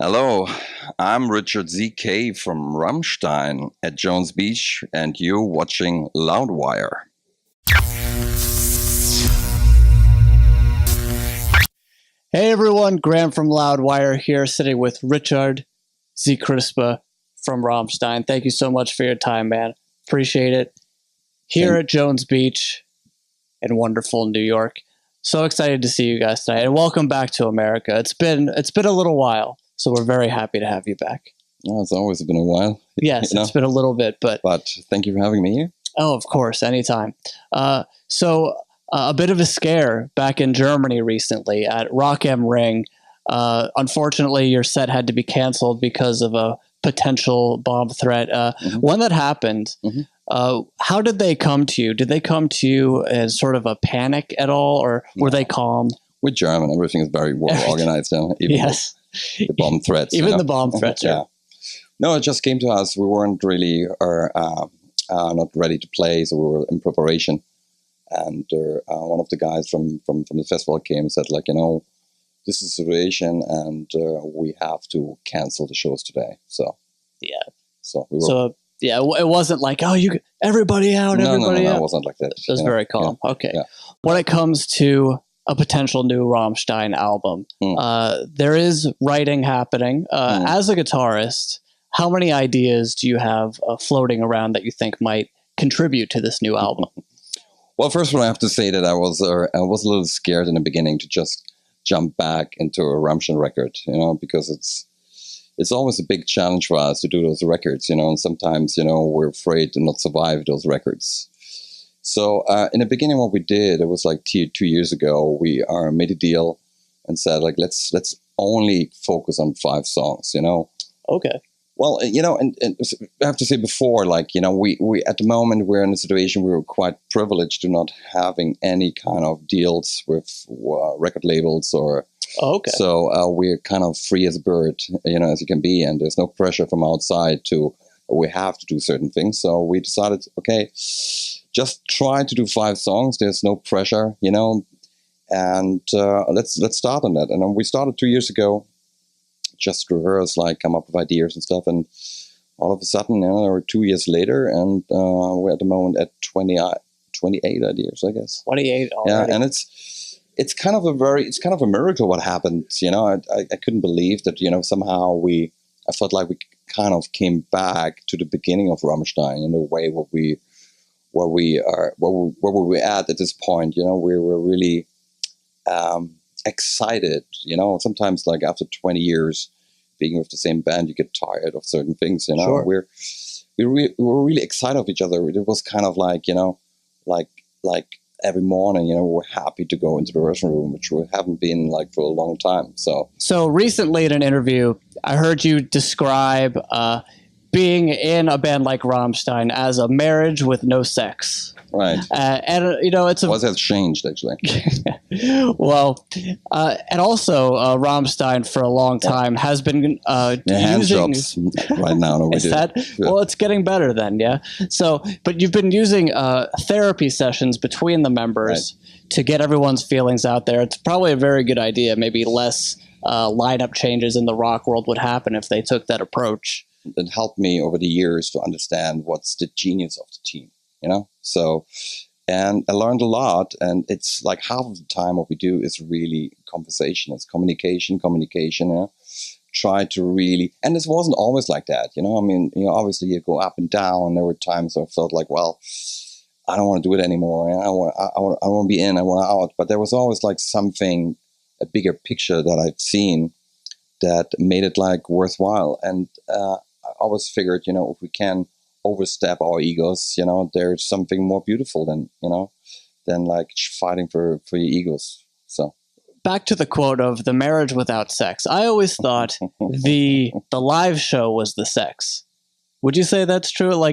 Hello, I'm Richard ZK from Rammstein at Jones Beach, and you're watching Loudwire. Hey everyone, Graham from Loudwire here, sitting with Richard Z. Kruspe from Rammstein. Thank you so much for your time, man. Appreciate it. Here at Jones Beach in wonderful New York. So excited to see you guys tonight, and welcome back to America. It's been a little while, so we're very happy to have you back. Oh, it's always been a while. Yes, it's been a little bit, but thank you for having me here. Oh, of course, anytime. A bit of a scare back in Germany recently at Rock am Ring. Unfortunately, your set had to be canceled because of a potential bomb threat. When that happened, how did they come to you? Did they come to you as sort of a panic at all, or were they calm? With German, everything is very well organized now. Even yes. The bomb threats. Even the bomb threats. Yeah. No, it just came to us. We weren't really not ready to play, so we were in preparation. And one of the guys from the festival came and said, this is the situation, and we have to cancel the shows today. So yeah. So we were. It wasn't like, everybody out, everybody out. No, it wasn't like that. It was very calm. Yeah. Okay. Yeah. When it comes to a potential new Rammstein album, there is writing happening. As a guitarist, how many ideas do you have floating around that you think might contribute to this new album? Well, first of all, I have to say that I was a little scared in the beginning to just jump back into a Rammstein record, because it's always a big challenge for us to do those records, and sometimes, we're afraid to not survive those records. So in the beginning, what we did, it was like 2 years ago, we made a deal and said, let's only focus on 5 songs, Okay. Well, and I have to say before, we at the moment we're in a situation where we're quite privileged to not having any kind of deals with record labels or. Oh, okay. So we're kind of free as a bird, as you can be, and there's no pressure from outside we have to do certain things. So we decided, okay, just try to do 5 songs. There's no pressure, and let's start on that. And we started 2 years ago. Just rehearse, come up with ideas and stuff, and all of a sudden, we're 2 years later, and we're at the moment at 28 ideas, I guess. 28 already. Yeah, and it's kind of a miracle what happened. I couldn't believe that. Somehow I felt like we kind of came back to the beginning of Rammstein in a way where we were at this point. We were really. Excited, sometimes after 20 years being with the same band, you get tired of certain things, Sure. We were really excited of each other. It was kind of like every morning, we're happy to go into the dressing room, which we haven't been for a long time. So recently in an interview, I heard you describe being in a band like Rammstein as a marriage with no sex. Right. And it's what has changed actually. Well, and also Rammstein for a long time has been hand jobs right now. Is that? Well, it's getting better then, yeah. So, but you've been using therapy sessions between the members to get everyone's feelings out there. It's probably a very good idea. Maybe less lineup changes in the rock world would happen if they took that approach. It helped me over the years to understand what's the genius of the team. So, and I learned a lot, and it's half of the time what we do is really conversation. It's communication, try to really, and this wasn't always like that, obviously you go up and down. There were times I felt I don't want to do it anymore. I want to be in, I want out, but there was always something, a bigger picture that I've seen that made it worthwhile. And I always figured, if we can overstep our egos, there's something more beautiful than fighting for your egos. So back to the quote of the marriage without sex. I always thought the live show was the sex. Would you say that's true?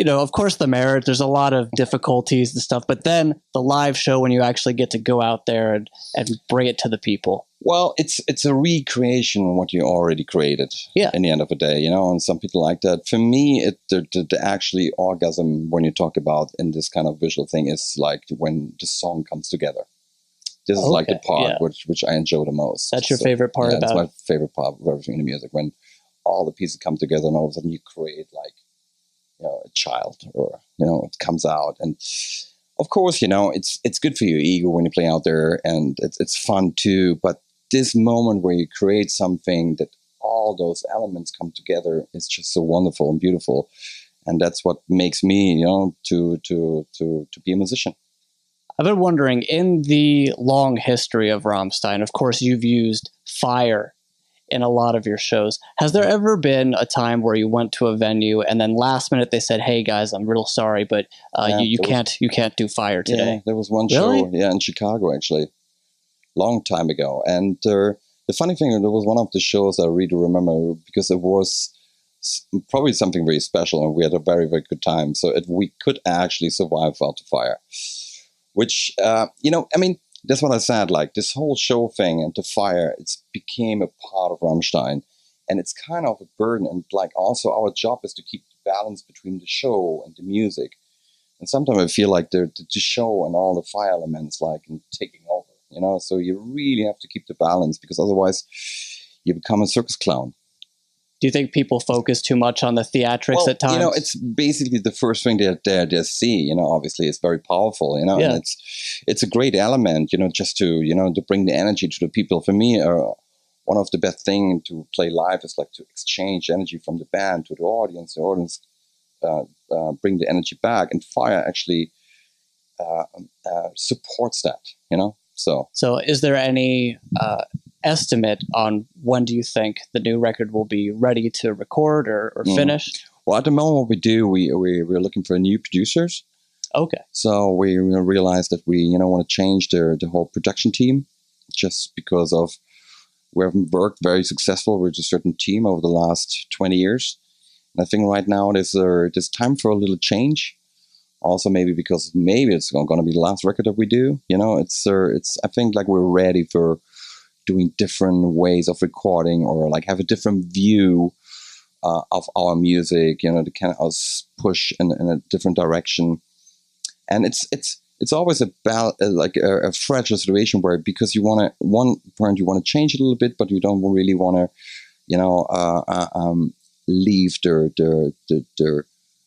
Of course the marriage, there's a lot of difficulties and stuff, but then the live show when you actually get to go out there and bring it to the people. Well, it's a recreation of what you already created. Yeah. In the end of the day, and some people like that. For me, the actually orgasm when you talk about in this kind of visual thing is when the song comes together. This is like the part yeah. which I enjoy the most. That's your favorite part about it? That's my favorite part of everything in the music, when all the pieces come together and all of a sudden you create like, a child, or, it comes out. And of course, it's good for your ego when you play out there, and it's fun too. But this moment where you create something that all those elements come together is just so wonderful and beautiful. And that's what makes me, to be a musician. I've been wondering, in the long history of Rammstein, of course, you've used fire in a lot of your shows. Has there ever been a time where you went to a venue and then last minute they said, "Hey guys, I'm real sorry, but you can't do fire today"? Yeah, there was one show, in Chicago actually, long time ago. And the funny thing, there was one of the shows I really remember, because it was probably something very special, and we had a very, very good time. So we could actually survive without the fire. Which, that's what I said, like this whole show thing and the fire, it's became a part of Rammstein, and it's kind of a burden. And like also our job is to keep the balance between the show and the music. And sometimes I feel like the show and all the fire elements like taking over, so you really have to keep the balance, because otherwise you become a circus clown. Do you think people focus too much on the theatrics at times? It's basically the first thing they see. Obviously it's very powerful. And it's a great element. Just to bring the energy to the people. For me, one of the best things to play live is like to exchange energy from the band to the audience. The audience bring the energy back, and fire actually supports that. So is there any estimate on when do you think the new record will be ready to record or finished? Well, at the moment, what we do, we're looking for new producers. Okay. So we realized that we want to change the whole production team, just because of we haven't worked very successful with a certain team over the last 20 years. And I think right now there's time for a little change. Also, maybe because it's going to be the last record that we do. It's I think like we're ready for doing different ways of recording, or like have a different view of our music. To kind of push in a different direction. And it's always a fragile situation where, because you want to change it a little bit, but you don't really want to leave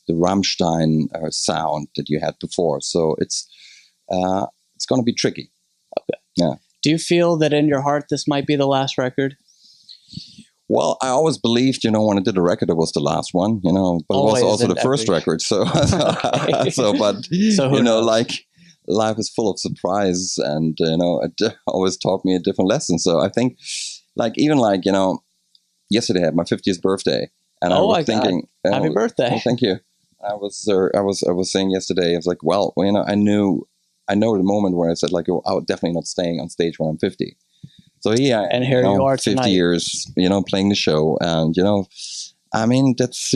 the Rammstein sound that you had before. So it's going to be tricky. Okay. Yeah. Do you feel that in your heart this might be the last record? Well, I always believed, when I did a record, it was the last one, but always, it was also the first record. So, like life is full of surprise, and it always taught me a different lesson. So I think, yesterday I had my 50th birthday. And I was thinking, happy birthday! Well, thank you. I was saying yesterday, I was like, well, I know the moment where I said like, I'm definitely not staying on stage when I'm 50. So yeah, and here you are 50 tonight. years, playing the show, and that's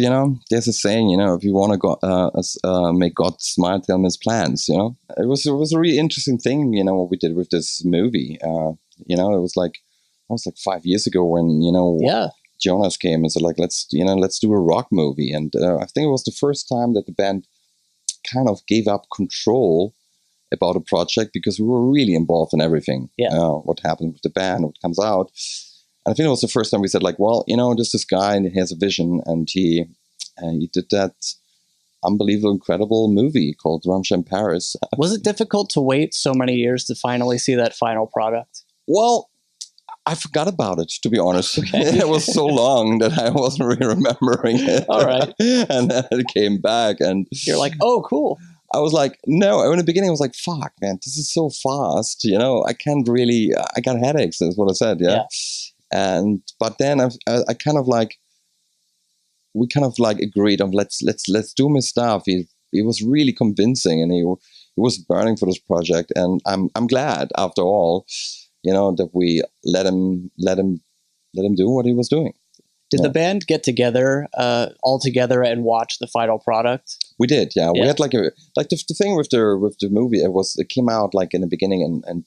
there's a saying, if you want to make God smile, tell him his plans. It was a really interesting thing, what we did with this movie. It was like 5 years ago when Jonas came and said, like, let's do a rock movie. And I think it was the first time that the band kind of gave up control about a project, because we were really involved in everything. What happened with the band, what comes out. And I think it was the first time we said, like, well, there's this guy and he has a vision, and he did that unbelievable, incredible movie called Rammstein Paris. Was it difficult to wait so many years to finally see that final product? Well, I forgot about it, to be honest. Okay. It was so long that I wasn't really remembering it. All right. And then it came back, and you're like, oh, cool. I was like, no. In the beginning, I was like, fuck, man, this is so fast. I can't really, I got headaches, is what I said. Yeah. But then I kind of like, we kind of like agreed on let's do my stuff. He was really convincing, and he was burning for this project. And I'm glad, after all, that we let him do what he was doing. Did the band get together all together and watch the final product? We did, yeah. We had the thing with the movie. It came out like in the beginning in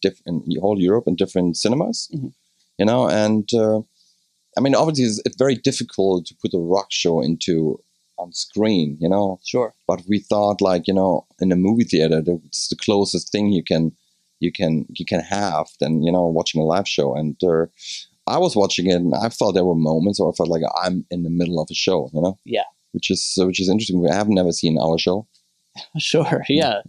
whole Europe in different cinemas, and obviously it's very difficult to put a rock show on screen, Sure. But we thought, like, in a movie theater, it's the closest thing you can you can have than, watching a live show. And I was watching it, and I felt there were moments where I felt like I'm in the middle of a show, Yeah. which is interesting. I have never seen our show. Sure. Yeah.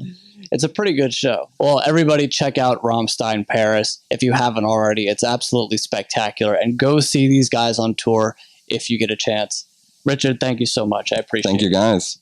It's a pretty good show. Well, everybody check out Rammstein Paris if you haven't already. It's absolutely spectacular. And go see these guys on tour if you get a chance. Richard, thank you so much. I appreciate it. Thank you, guys.